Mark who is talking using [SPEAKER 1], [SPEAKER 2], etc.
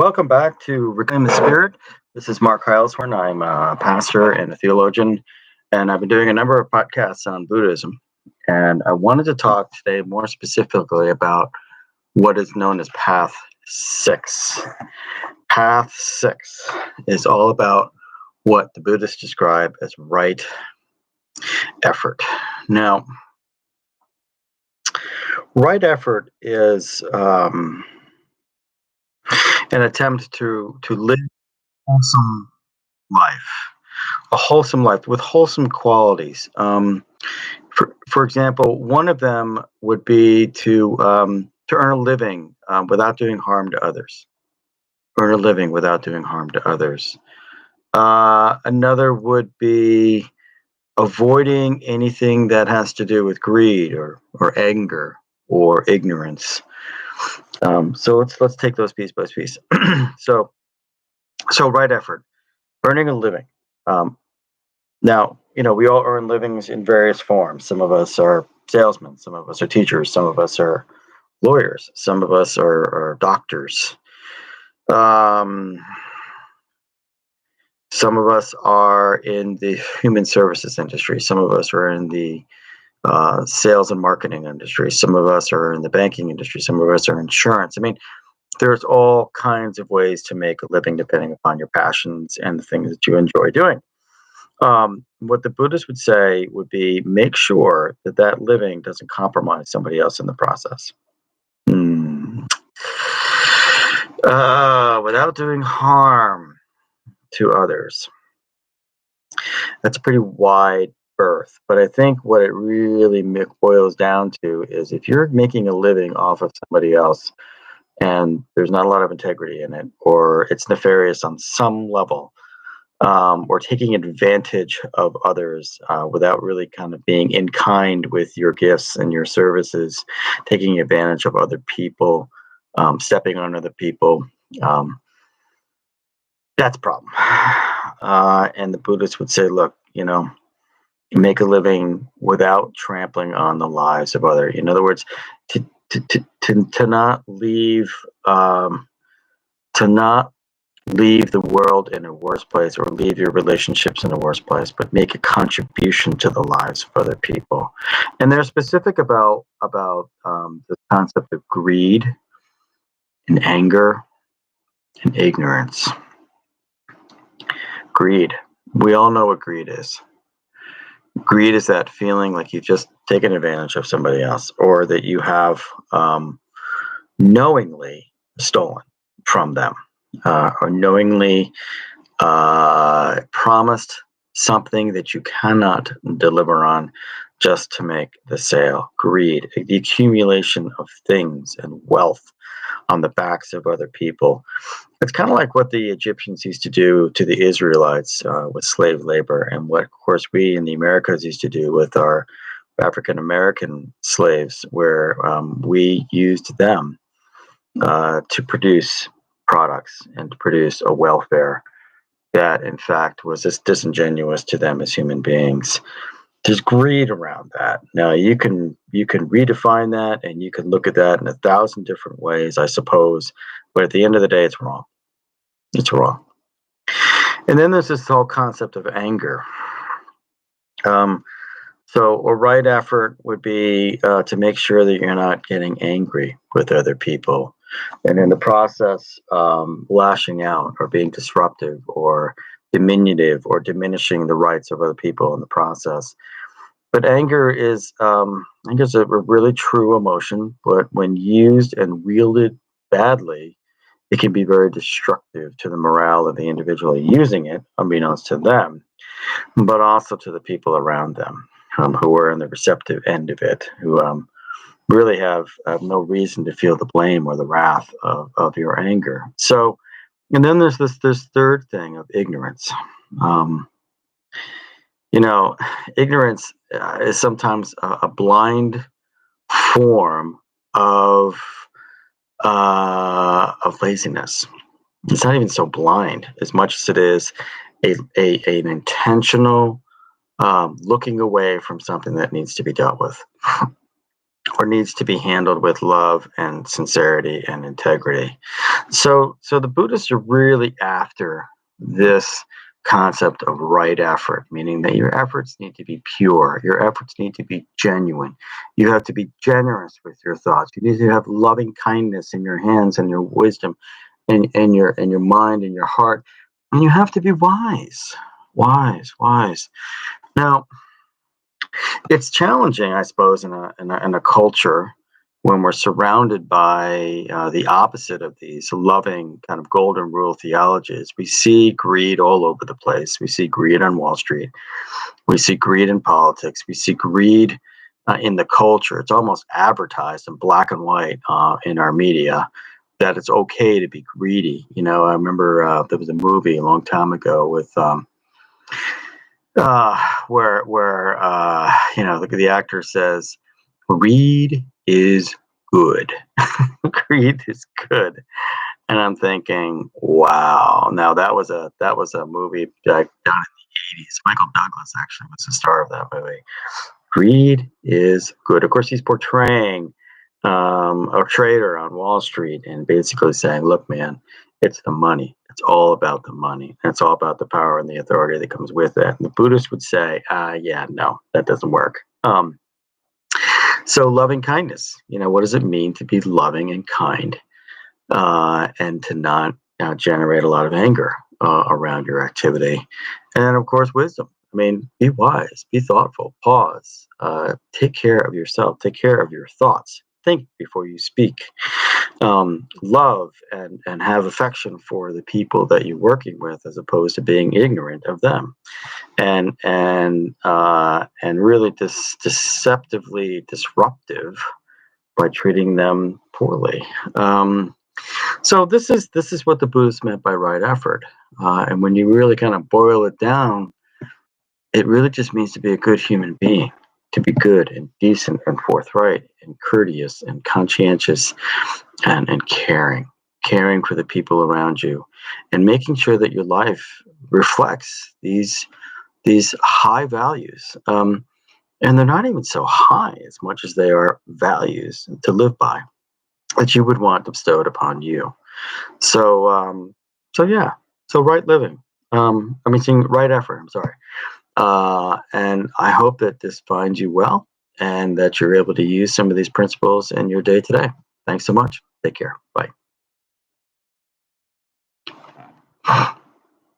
[SPEAKER 1] welcome back to Reclaim the Spirit. This is Mark Heilshorn. I'm a pastor and a theologian, and I've been doing a number of podcasts on Buddhism. And I wanted to talk today more specifically about what is known as Path 6. Path 6 is all about what the Buddhists describe as right effort. Now, right effort is an attempt to live a wholesome life, a wholesome life with wholesome qualities. For example, one of them would be to earn a living without doing harm to others. Earn a living without doing harm to others. Another would be avoiding anything that has to do with greed or anger or ignorance. So let's take those piece by piece. So right effort, earning a living. Now, we all earn livings in various forms. Some of us are salesmen, some of us are teachers, some of us are lawyers, some of us are doctors. Some of us are in the human services industry. Some of us are in the sales and marketing industry. Some of us are in the banking industry. Some of us are insurance. I mean, there's all kinds of ways to make a living depending upon your passions and the things that you enjoy doing. What the Buddhists would say would be make sure that living doesn't compromise somebody else in the process. Without doing harm to others. That's a pretty wide berth, but I think what it really boils down to is if you're making a living off of somebody else and there's not a lot of integrity in it, or it's nefarious on some level, or taking advantage of others without really kind of being in kind with your gifts and your services, taking advantage of other people, stepping on other people, that's a problem. And the Buddhists would say, look, you make a living without trampling on the lives of others. In other words, to not leave the world in a worse place or leave your relationships in a worse place, but make a contribution to the lives of other people. And they're specific about the concept of greed and anger and ignorance. Greed. We all know what greed is. Greed is that feeling like you've just taken advantage of somebody else, or that you have knowingly stolen from them, or knowingly promised something that you cannot deliver on just to make the sale. Greed, the accumulation of things and wealth on the backs of other people. It's kind of like what the Egyptians used to do to the Israelites with slave labor, and what, of course, we in the Americas used to do with our African American slaves, where we used them to produce products and to produce a welfare that, in fact, was as disingenuous to them as human beings. There's greed around that. Now, you can redefine that, and you can look at that in 1,000 different ways, I suppose. But at the end of the day, it's wrong. It's wrong. And then there's this whole concept of anger. So a right effort would be to make sure that you're not getting angry with other people, and in the process, lashing out or being disruptive or diminutive or diminishing the rights of other people in the process. But anger is a really true emotion, but when used and wielded badly, it can be very destructive to the morale of the individual using it, unbeknownst to them, but also to the people around them, who are in the receptive end of it, who really have no reason to feel the blame or the wrath of your anger. So, and then there's this third thing of ignorance. Ignorance is sometimes a blind form of laziness. It's not even so blind as much as it is an intentional looking away from something that needs to be dealt with or needs to be handled with love and sincerity and integrity. So the Buddhists are really after this concept of right effort, meaning that your efforts need to be pure, your efforts need to be genuine. You have to be generous with your thoughts. You need to have loving kindness in your hands and your wisdom and your mind and your heart. And you have to be wise. Wise. Now, it's challenging, I suppose, in a culture when we're surrounded by the opposite of these loving kind of golden rule theologies. We see greed all over the place. We see greed on Wall Street. We see greed in politics. We see greed in the culture. It's almost advertised in black and white in our media that it's okay to be greedy. I remember there was a movie a long time ago with where the actor says, "Greed is good." Greed is good, and I'm thinking, wow. Now that was a movie done in the '80s. Michael Douglas actually was the star of that movie. Greed is good. Of course, he's portraying a trader on Wall Street and basically saying, "Look, man, it's the money. It's all about the money. It's all about the power and the authority that comes with it." And the Buddhists would say, "Yeah, no, that doesn't work." So, loving kindness. What does it mean to be loving and kind, and to not generate a lot of anger around your activity? And then, of course, wisdom. I mean, be wise, be thoughtful, pause, take care of yourself, take care of your thoughts, think before you speak, love and have affection for the people that you're working with, as opposed to being ignorant of them, and really deceptively disruptive by treating them poorly. So this is what the Buddhists meant by right effort, and when you really kind of boil it down, it really just means to be a good human being, to be good and decent and forthright and courteous and conscientious and caring for the people around you, and making sure that your life reflects these high values. And they're not even so high as much as they are values to live by that you would want bestowed upon you. So yeah. So right living. Saying right effort. I'm sorry. And I hope that this finds you well and that you're able to use some of these principles in your day today. Thanks so much. Take care. Bye.